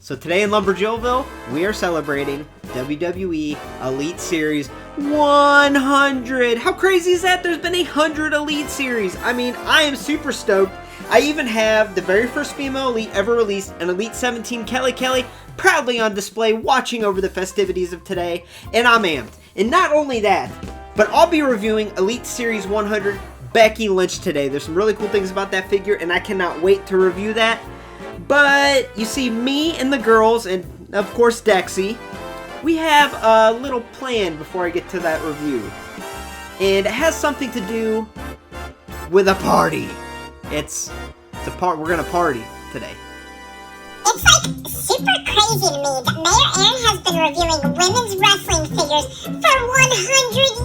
So today in LumberJillville, we are celebrating WWE Elite Series 100. How crazy is that? There's been 100 Elite Series. I mean, I am super stoked. I even have the very first female Elite ever released, an Elite 17 Kelly, proudly on display watching over the festivities of today, and I'm amped. And not only that, but I'll be reviewing Elite Series 100 Becky Lynch today. There's some really cool things about that figure, and I cannot wait to review that. But, you see, me and the girls, and of course Dexy, we have a little plan before I get to that review. And it has something to do with a party. It's a part. We're gonna party today. It's like super crazy to me that Mayor Aaron has been reviewing women's wrestling figures for 100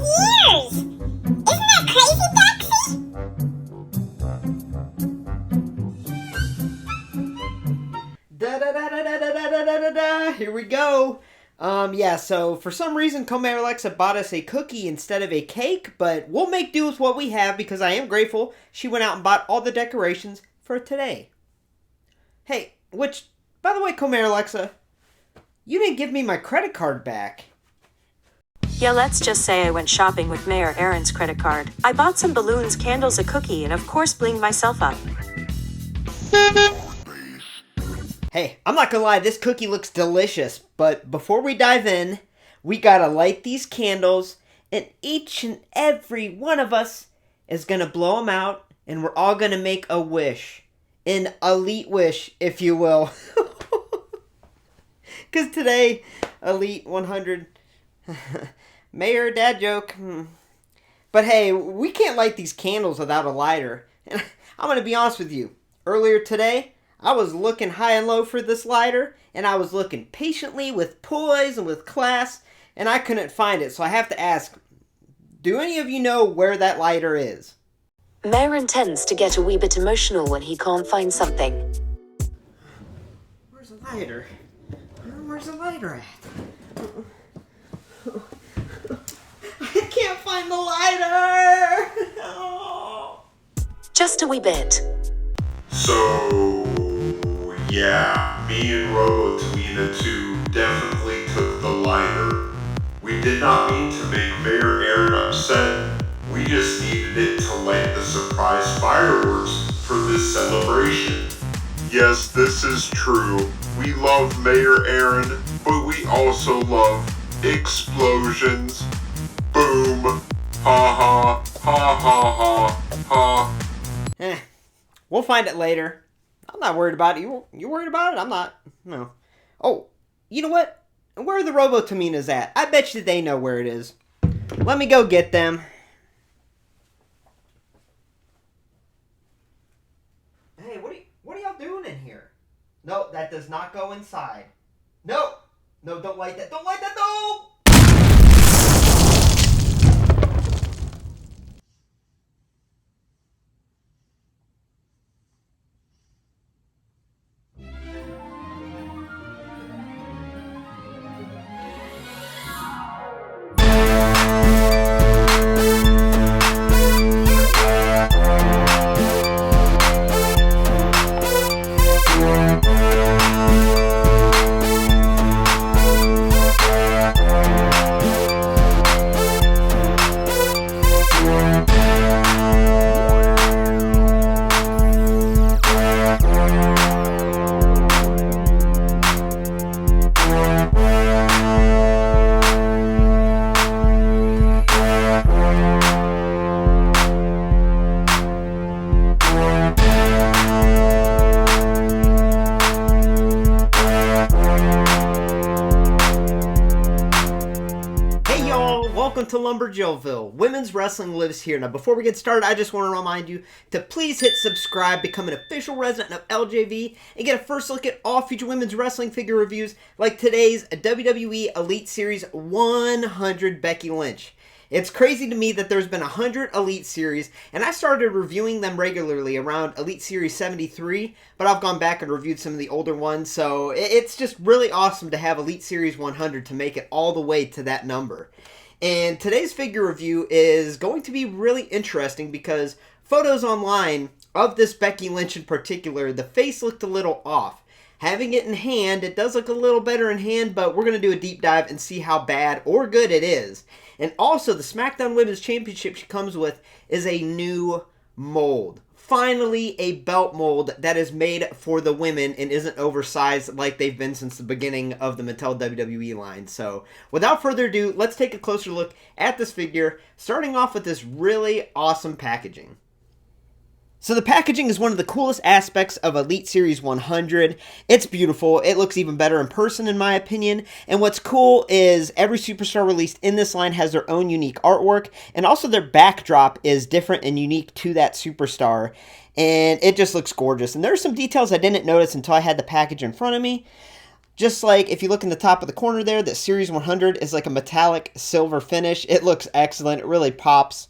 years. Isn't that crazy, Dexy? Here we go. Yeah, so for some reason, Comair Alexa bought us a cookie instead of a cake, but we'll make do with what we have because I am grateful she went out and bought all the decorations for today. Hey, which, by the way, Comair Alexa, you didn't give me my credit card back. Yeah, let's just say I went shopping with Mayor Aaron's credit card. I bought some balloons, candles, a cookie, and of course blinged myself up. Hey, I'm not gonna lie, this cookie looks delicious, but before we dive in, we gotta light these candles, and each and every one of us is gonna blow them out, and we're all gonna make a wish. An elite wish, if you will. Because today, Elite 100, Mayor dad joke. But hey, we can't light these candles without a lighter. And I'm gonna be honest with you, earlier today, I was looking high and low for this lighter, and I was looking patiently with poise and with class, and I couldn't find it. So I have to ask, do any of you know where that lighter is? Mayor tends to get a wee bit emotional when he can't find something. Where's the lighter? Where's the lighter at? I can't find the lighter! Oh. Just a wee bit. So, yeah, me and Robotalina 2 definitely took the lighter. We did not mean to make Mayor Aaron upset. We just needed it to light the surprise fireworks for this celebration. Yes, this is true. We love Mayor Aaron, but we also love explosions. Boom. Ha ha. Ha ha ha ha. We'll find it later. I'm not worried about it. You worried about it? I'm not. No. Oh, you know what? Where are the Robotaminas at? I bet you they know where it is. Let me go get them. Hey, what are y'all doing in here? No, that does not go inside. No, don't light that. Don't light that. No. To LumberJillville. Women's wrestling lives here. Now, before we get started, I just want to remind you to please hit subscribe, become an official resident of LJV, and get a first look at all future women's wrestling figure reviews like today's WWE Elite Series 100 Becky Lynch. It's crazy to me that there's been 100 Elite Series, and I started reviewing them regularly around Elite Series 73, but I've gone back and reviewed some of the older ones, so it's just really awesome to have Elite Series 100 to make it all the way to that number. And today's figure review is going to be really interesting because photos online of this Becky Lynch in particular, the face looked a little off. Having it in hand, it does look a little better in hand, but we're going to do a deep dive and see how bad or good it is. And also, the SmackDown Women's Championship she comes with is a new mold. Finally, a belt mold that is made for the women and isn't oversized like they've been since the beginning of the Mattel WWE line. So, without further ado, let's take a closer look at this figure, starting off with this really awesome packaging. So the packaging is one of the coolest aspects of Elite Series 100. It's beautiful. It looks even better in person, in my opinion. And what's cool is every superstar released in this line has their own unique artwork, and also their backdrop is different and unique to that superstar. And it just looks gorgeous. And there are some details I didn't notice until I had the package in front of me. Just like if you look in the top of the corner there, that Series 100 is like a metallic silver finish. It looks excellent. It really pops.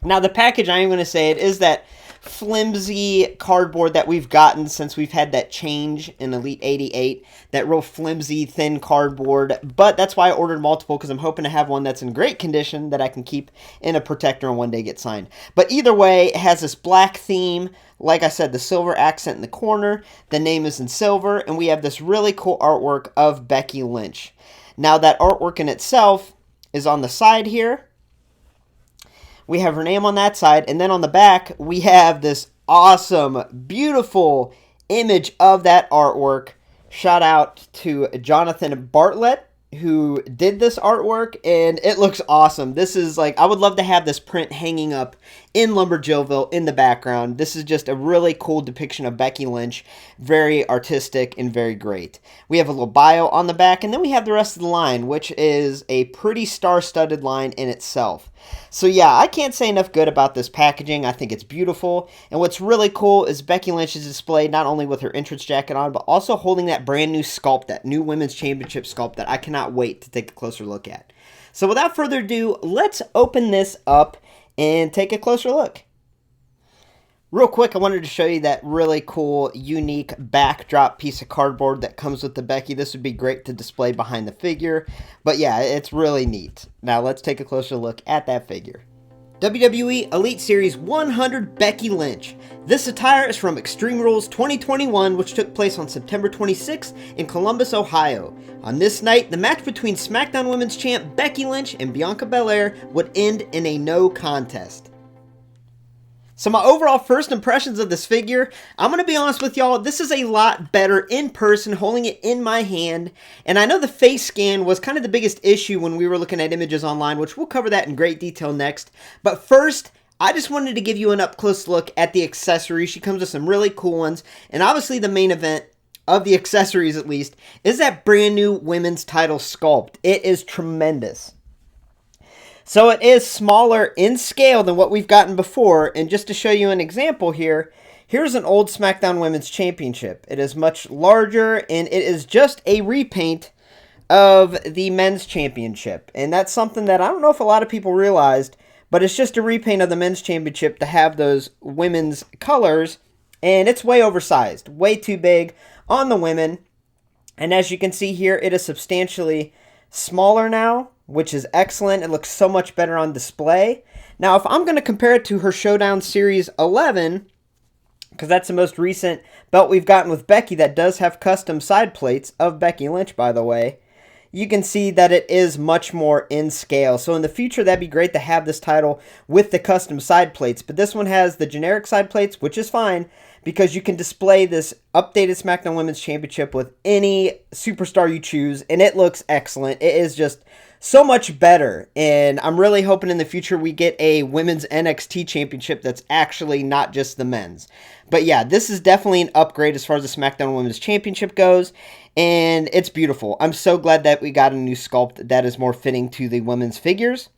Now the package, I am going to say it, is that flimsy cardboard that we've gotten since we've had that change in Elite 88, that real flimsy thin cardboard, but that's why I ordered multiple, because I'm hoping to have one that's in great condition that I can keep in a protector and one day get signed. But either way, it has this black theme, like I said, the silver accent in the corner, the name is in silver, and we have this really cool artwork of Becky Lynch. Now that artwork in itself is on the side here. We have her name on that side, and then on the back, we have this awesome, beautiful image of that artwork. Shout out to Jonathan Bartlett, who did this artwork, and it looks awesome. This is like, I would love to have this print hanging up in LumberJillville in the background. This is just a really cool depiction of Becky Lynch. Very artistic and very great. We have a little bio on the back, and then we have the rest of the line, which is a pretty star-studded line in itself. So yeah, I can't say enough good about this packaging. I think it's beautiful. And what's really cool is Becky Lynch is displayed not only with her entrance jacket on, but also holding that brand new sculpt, that new Women's Championship sculpt that I cannot wait to take a closer look at. So without further ado, let's open this up and take a closer look. Real quick, I wanted to show you that really cool, unique backdrop piece of cardboard that comes with the Becky. This would be great to display behind the figure. But yeah, it's really neat. Now let's take a closer look at that figure. WWE Elite Series 100 Becky Lynch. This attire is from Extreme Rules 2021, which took place on September 26th in Columbus, Ohio. On this night, the match between SmackDown Women's Champ Becky Lynch and Bianca Belair would end in a no contest. So my overall first impressions of this figure, I'm going to be honest with y'all, this is a lot better in person, holding it in my hand. And I know the face scan was kind of the biggest issue when we were looking at images online, which we'll cover that in great detail next. But first, I just wanted to give you an up-close look at the accessories. She comes with some really cool ones. And obviously the main event of the accessories, at least, is that brand new women's title sculpt. It is tremendous. So it is smaller in scale than what we've gotten before, and just to show you an example here, here's an old SmackDown Women's Championship. It is much larger, and it is just a repaint of the Men's Championship. And that's something that I don't know if a lot of people realized, but it's just a repaint of the Men's Championship to have those women's colors, and it's way oversized, way too big on the women. And as you can see here, it is substantially smaller now, which is excellent. It looks so much better on display. Now, if I'm going to compare it to her Showdown Series 11, because that's the most recent belt we've gotten with Becky that does have custom side plates of Becky Lynch, by the way, you can see that it is much more in scale. So in the future, that'd be great to have this title with the custom side plates. But this one has the generic side plates, which is fine, because you can display this updated SmackDown Women's Championship with any superstar you choose, and it looks excellent. It is just so much better, and I'm really hoping in the future we get a Women's NXT Championship that's actually not just the men's. But yeah, this is definitely an upgrade as far as the SmackDown Women's Championship goes, and it's beautiful. I'm so glad that we got a new sculpt that is more fitting to the women's figures.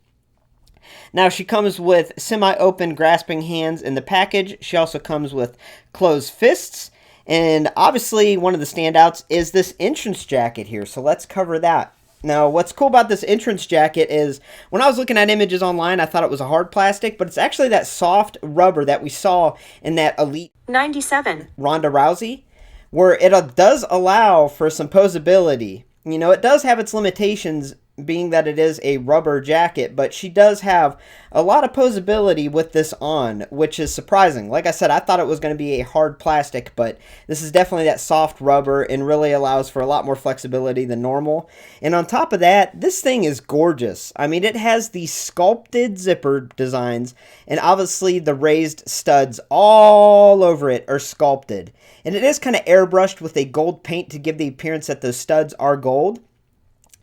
Now, she comes with semi-open grasping hands in the package. She also comes with closed fists. And obviously, one of the standouts is this entrance jacket here. So let's cover that. Now, what's cool about this entrance jacket is when I was looking at images online, I thought it was a hard plastic, but it's actually that soft rubber that we saw in that Elite 97 Ronda Rousey, where it does allow for some posability. You know, it does have its limitations being that it is a rubber jacket, but she does have a lot of posability with this on, which is surprising. Like I said, I thought it was going to be a hard plastic, but this is definitely that soft rubber and really allows for a lot more flexibility than normal. And on top of that, this thing is gorgeous. I mean, it has the sculpted zipper designs, and obviously the raised studs all over it are sculpted. And it is kind of airbrushed with a gold paint to give the appearance that those studs are gold.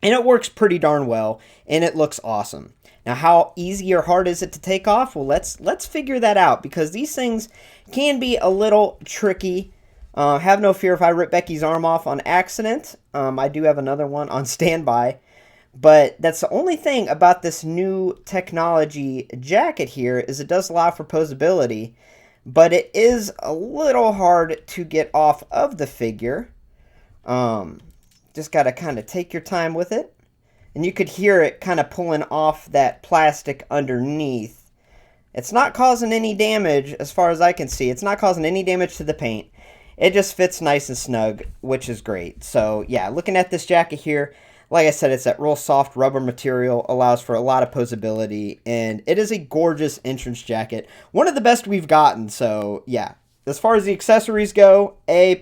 And it works pretty darn well, and it looks awesome. Now, how easy or hard is it to take off? Well, let's figure that out, because these things can be a little tricky. Have no fear if I rip Becky's arm off on accident. I do have another one on standby. But that's the only thing about this new technology jacket here, is it does allow for posability, but it is a little hard to get off of the figure. Just got to kind of take your time with it. And you could hear it kind of pulling off that plastic underneath. It's not causing any damage as far as I can see. It's not causing any damage to the paint. It just fits nice and snug, which is great. So yeah, looking at this jacket here, like I said, it's that real soft rubber material, allows for a lot of posability, and it is a gorgeous entrance jacket. One of the best we've gotten, so yeah. As far as the accessories go, A++.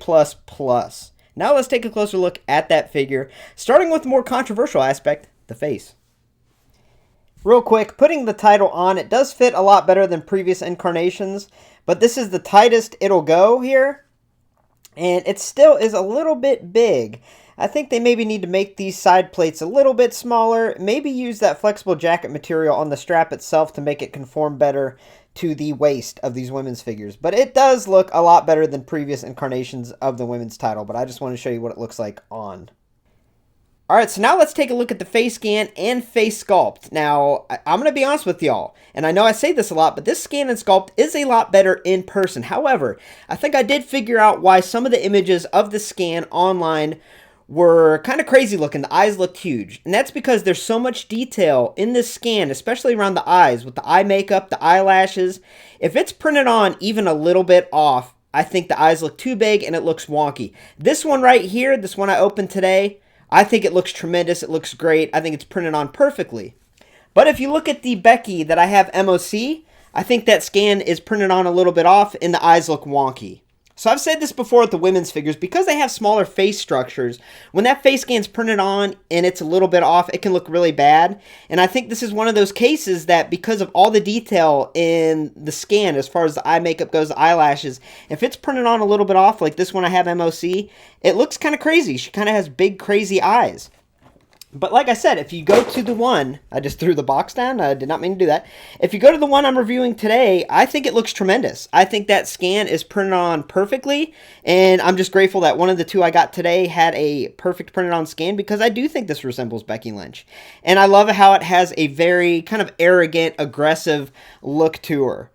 Now let's take a closer look at that figure, starting with the more controversial aspect, the face. Real quick, putting the title on, it does fit a lot better than previous incarnations, but this is the tightest it'll go here, and it still is a little bit big. I think they maybe need to make these side plates a little bit smaller, maybe use that flexible jacket material on the strap itself to make it conform better to the waist of these women's figures. But it does look a lot better than previous incarnations of the women's title, but I just want to show you what it looks like on. Alright, so now let's take a look at the face scan and face sculpt. Now, I'm going to be honest with y'all, and I know I say this a lot, but this scan and sculpt is a lot better in person. However, I think I did figure out why some of the images of the scan online were kind of crazy looking. The eyes looked huge. And that's because there's so much detail in this scan, especially around the eyes, with the eye makeup, the eyelashes. If it's printed on even a little bit off, I think the eyes look too big and it looks wonky. This one right here, this one I opened today, I think it looks tremendous. It looks great. I think it's printed on perfectly. But if you look at the Becky that I have MOC, I think that scan is printed on a little bit off and the eyes look wonky. So I've said this before with the women's figures, because they have smaller face structures, when that face scan's printed on and it's a little bit off, it can look really bad. And I think this is one of those cases that, because of all the detail in the scan, as far as the eye makeup goes, the eyelashes, if it's printed on a little bit off, like this one I have MOC, it looks kind of crazy. She kind of has big, crazy eyes. But like I said, if you go to the one, I just threw the box down, I did not mean to do that. If you go to the one I'm reviewing today, I think it looks tremendous. I think that scan is printed on perfectly, and I'm just grateful that one of the two I got today had a perfect printed on scan, because I do think this resembles Becky Lynch. And I love how it has a very kind of arrogant, aggressive look to her.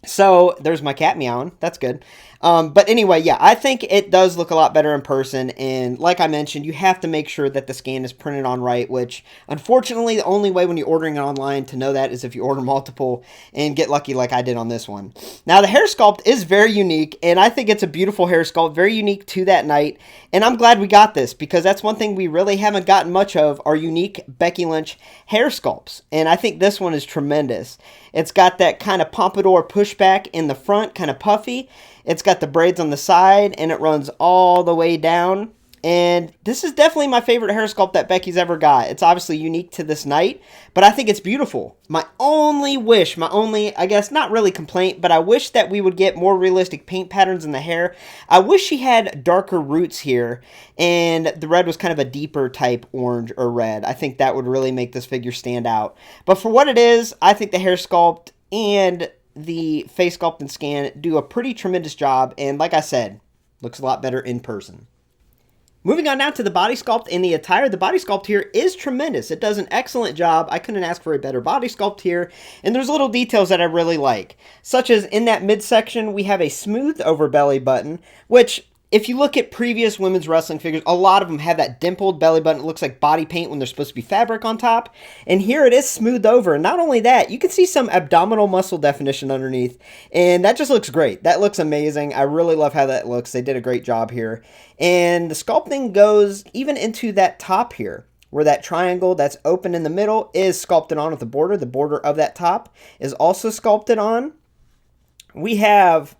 So, there's my cat meowing. That's good. But anyway, yeah, I think it does look a lot better in person. And like I mentioned, you have to make sure that the scan is printed on right, which, unfortunately, the only way when you're ordering it online to know that is if you order multiple and get lucky like I did on this one. Now, the hair sculpt is very unique, and I think it's a beautiful hair sculpt, very unique to that night. And I'm glad we got this, because that's one thing we really haven't gotten much of, are unique Becky Lynch hair sculpts. And I think this one is tremendous. It's got that kind of pompadour pushback in the front, kind of puffy. It's got the braids on the side, and it runs all the way down. And this is definitely my favorite hair sculpt that Becky's ever got. It's obviously unique to this night, but I think it's beautiful. My only wish, I guess not really complaint, but I wish that we would get more realistic paint patterns in the hair. I wish she had darker roots here, and the red was kind of a deeper type orange or red. I think that would really make this figure stand out. But for what it is, I think the hair sculpt and the face sculpt and scan do a pretty tremendous job, and like I said, looks a lot better in person. Moving on now to the body sculpt and the attire. The body sculpt here is tremendous. It does an excellent job. I couldn't ask for a better body sculpt here. And there's little details that I really like, such as in that midsection, we have a smooth over belly button, which, if you look at previous women's wrestling figures, a lot of them have that dimpled belly button. It looks like body paint when there's supposed to be fabric on top. And here it is smoothed over. And not only that, you can see some abdominal muscle definition underneath. And that just looks great. That looks amazing. I really love how that looks. They did a great job here. And the sculpting goes even into that top here, where that triangle that's open in the middle is sculpted on with the border. The border of that top is also sculpted on. We have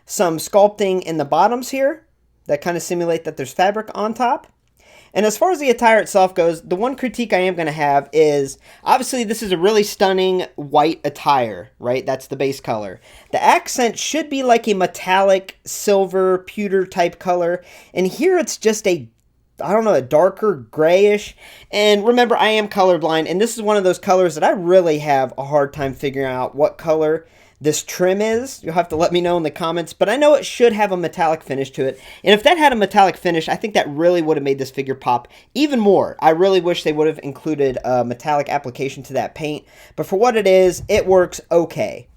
some sculpting in the bottoms here that kind of simulate that there's fabric on top. And as far as the attire itself goes, the one critique I am going to have is, obviously this is a really stunning white attire, right? That's the base color. The accent should be like a metallic silver pewter type color. And here it's just a darker grayish. And remember, I am colorblind, and this is one of those colors that I really have a hard time figuring out what color this trim is. You'll have to let me know in the comments, but I know it should have a metallic finish to it. And if that had a metallic finish, I think that really would have made this figure pop even more. I really wish they would have included a metallic application to that paint, but for what it is, it works okay.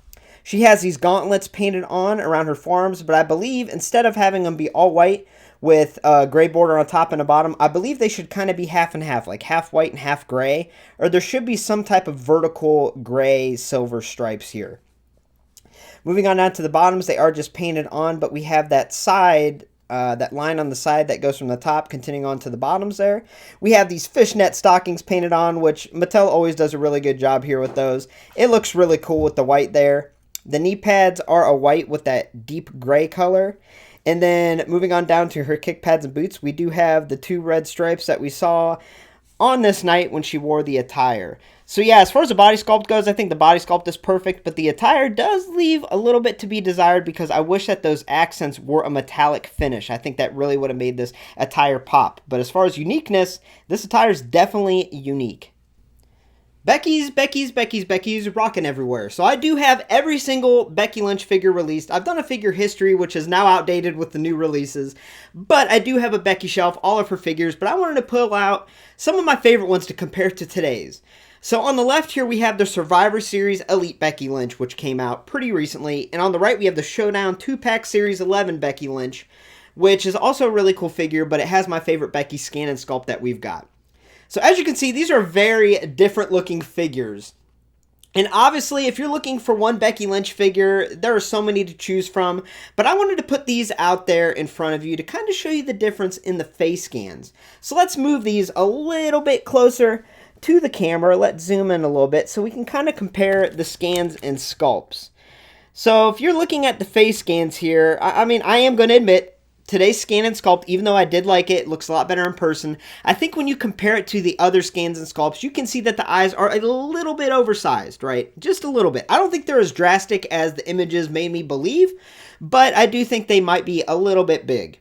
She has these gauntlets painted on around her forearms, but I believe instead of having them be all white with a gray border on top and the bottom, I believe they should kind of be half and half, like half white and half gray, or there should be some type of vertical gray silver stripes here. Moving on down to the bottoms, they are just painted on, but we have that side, that line on the side that goes from the top continuing on to the bottoms there. We have these fishnet stockings painted on, which Mattel always does a really good job here with those. It looks really cool with the white there. The knee pads are a white with that deep gray color. And then moving on down to her kick pads and boots, we do have the 2 red stripes that we saw on this night when she wore the attire. So yeah, as far as the body sculpt goes, I think the body sculpt is perfect, but the attire does leave a little bit to be desired because I wish that those accents were a metallic finish. I think that really would have made this attire pop. But as far as uniqueness, this attire is definitely unique. Becky's rocking everywhere. So I do have every single Becky Lynch figure released. I've done a figure history, which is now outdated with the new releases. But I do have a Becky shelf, all of her figures. But I wanted to pull out some of my favorite ones to compare to today's. So on the left here, we have the Survivor Series Elite Becky Lynch, which came out pretty recently. And on the right, we have the Showdown 2-Pack Series 11 Becky Lynch, which is also a really cool figure, but it has my favorite Becky scan and sculpt that we've got. So as you can see, these are very different looking figures. And obviously, if you're looking for one Becky Lynch figure, there are so many to choose from. But I wanted to put these out there in front of you to kind of show you the difference in the face scans. So let's move these a little bit closer to the camera. Let's zoom in a little bit so we can kind of compare the scans and sculpts. So if you're looking at the face scans here, I mean, I am going to admit, today's scan and sculpt, even though I did like it, looks a lot better in person. I think when you compare it to the other scans and sculpts, you can see that the eyes are a little bit oversized, right? Just a little bit. I don't think they're as drastic as the images made me believe, but I do think they might be a little bit big.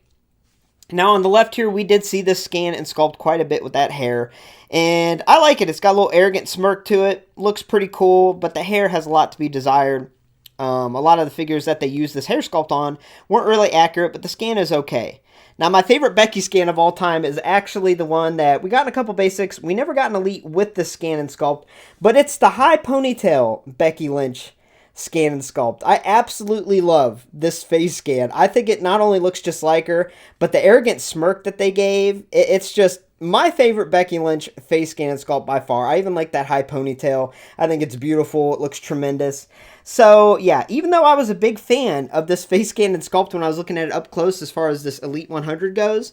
Now on the left here, we did see this scan and sculpt quite a bit with that hair, and I like it. It's got a little arrogant smirk to it. Looks pretty cool, but the hair has a lot to be desired. A lot of the figures that they used this hair sculpt on weren't really accurate, but the scan is okay. Now, my favorite Becky scan of all time is actually the one that we got in a couple basics. We never got an Elite with the scan and sculpt, but it's the high ponytail Becky Lynch scan and sculpt. I absolutely love this face scan. I think it not only looks just like her, but the arrogant smirk that they gave, it's just my favorite Becky Lynch face scan and sculpt by far. I even like that high ponytail. I think it's beautiful. It looks tremendous. So, yeah, even though I was a big fan of this face scan and sculpt when I was looking at it up close as far as this Elite 100 goes,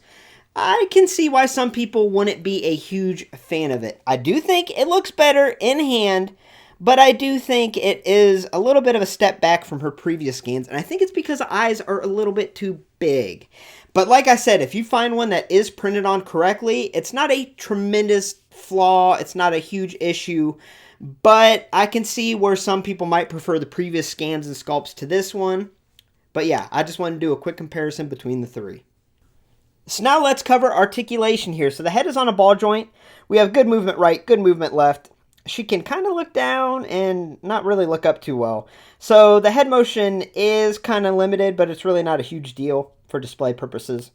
I can see why some people wouldn't be a huge fan of it. I do think it looks better in hand, but I do think it is a little bit of a step back from her previous scans, and I think it's because the eyes are a little bit too big. But like I said, if you find one that is printed on correctly, it's not a tremendous flaw, it's not a huge issue, but I can see where some people might prefer the previous scans and sculpts to this one. But yeah, I just wanted to do a quick comparison between the three. So now let's cover articulation here. So the head is on a ball joint. We have good movement right, good movement left. She can kind of look down and not really look up too well. So the head motion is kind of limited, but it's really not a huge deal for display purposes.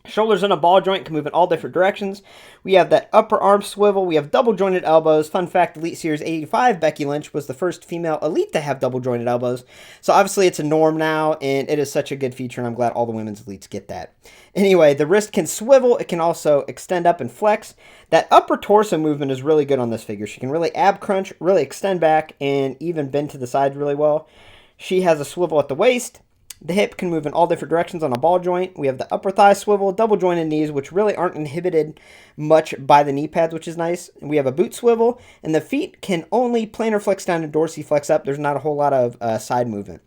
Shoulders in a ball joint can move in all different directions. We have that upper arm swivel. We have double jointed elbows. Fun fact, Elite Series 85 Becky Lynch was the first female Elite to have double jointed elbows. So obviously it's a norm now, and it is such a good feature, and I'm glad all the women's Elites get that. Anyway, the wrist can swivel. It can also extend up and flex. That upper torso movement is really good on this figure. She can really ab crunch, really extend back, and even bend to the side really well. She has a swivel at the waist. The hip can move in all different directions on a ball joint. We have the upper thigh swivel, double jointed knees, which really aren't inhibited much by the knee pads, which is nice. We have a boot swivel, and the feet can only plantar flex down and dorsiflex up. There's not a whole lot of side movement.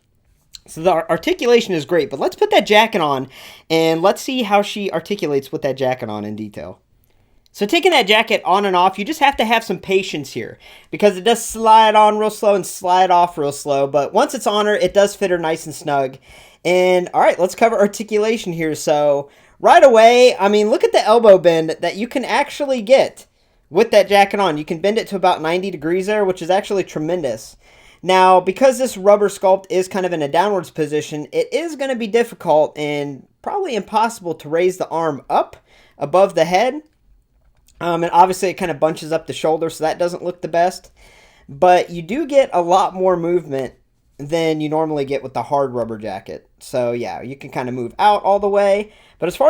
So the articulation is great, but let's put that jacket on, and let's see how she articulates with that jacket on in detail. So taking that jacket on and off, you just have to have some patience here because it does slide on real slow and slide off real slow. But once it's on her, it does fit her nice and snug. And all right, let's cover articulation here. So right away, I mean, look at the elbow bend that you can actually get with that jacket on. You can bend it to about 90 degrees there, which is actually tremendous. Now, because this rubber sculpt is kind of in a downwards position, it is going to be difficult and probably impossible to raise the arm up above the head. And obviously it kind of bunches up the shoulder, so that doesn't look the best. But you do get a lot more movement than you normally get with the hard rubber jacket. So yeah, you can kind of move out all the way. But as far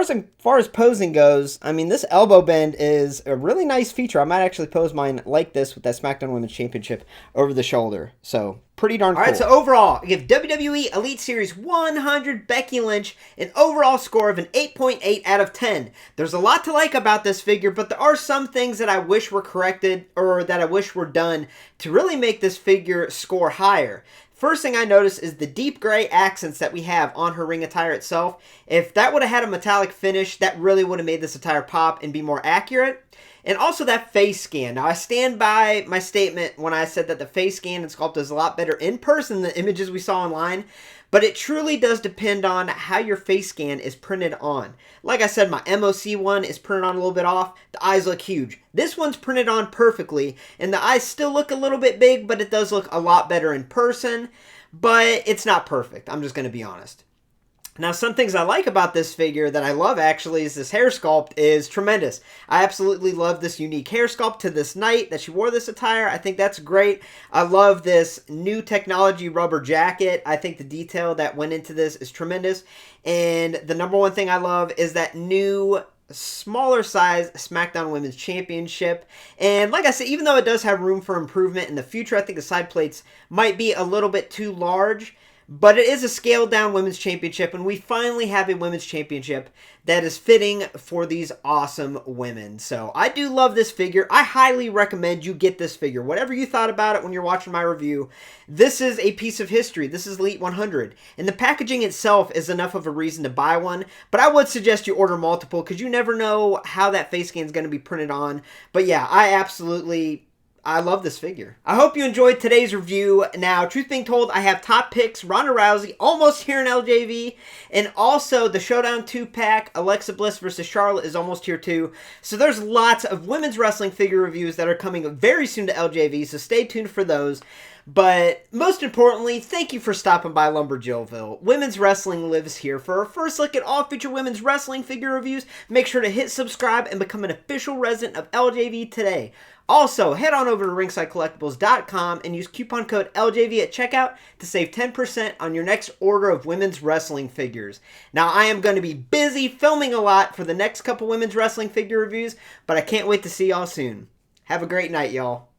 as posing goes, I mean, this elbow bend is a really nice feature. I might actually pose mine like this with that SmackDown Women's Championship over the shoulder. So pretty darn cool. All right, so overall, I give WWE Elite Series 100 Becky Lynch an overall score of an 8.8 out of 10. There's a lot to like about this figure, but there are some things that I wish were corrected or that I wish were done to really make this figure score higher. First thing I noticed is the deep gray accents that we have on her ring attire itself. If that would have had a metallic finish, that really would have made this attire pop and be more accurate. And also that face scan. Now, I stand by my statement when I said that the face scan and sculpt is a lot better in person than the images we saw online. But it truly does depend on how your face scan is printed on. Like I said, my MOC one is printed on a little bit off. The eyes look huge. This one's printed on perfectly, and the eyes still look a little bit big, but it does look a lot better in person. But it's not perfect. I'm just going to be honest. Now, some things I like about this figure that I love actually is this hair sculpt is tremendous. I absolutely love this unique hair sculpt to this night that she wore this attire. I think that's great. I love this new technology rubber jacket. I think the detail that went into this is tremendous. And the number one thing I love is that new smaller size SmackDown Women's Championship. And like I said, even though it does have room for improvement in the future, I think the side plates might be a little bit too large. But it is a scaled down women's championship, and we finally have a women's championship that is fitting for these awesome women. So I do love this figure. I highly recommend you get this figure. Whatever you thought about it when you're watching my review, this is a piece of history. This is Elite 100. And the packaging itself is enough of a reason to buy one. But I would suggest you order multiple because you never know how that face scan is going to be printed on. But yeah, I love this figure. I hope you enjoyed today's review. Now, truth being told, I have top picks, Ronda Rousey, almost here in LJV, and also the Showdown 2-pack, Alexa Bliss versus Charlotte is almost here too. So there's lots of women's wrestling figure reviews that are coming very soon to LJV, so stay tuned for those. But most importantly, thank you for stopping by LumberJillville. Women's wrestling lives here. For our first look at all future women's wrestling figure reviews, make sure to hit subscribe and become an official resident of LJV today. Also, head on over to ringsidecollectibles.com and use coupon code LJV at checkout to save 10% on your next order of women's wrestling figures. Now, I am going to be busy filming a lot for the next couple women's wrestling figure reviews, but I can't wait to see y'all soon. Have a great night, y'all.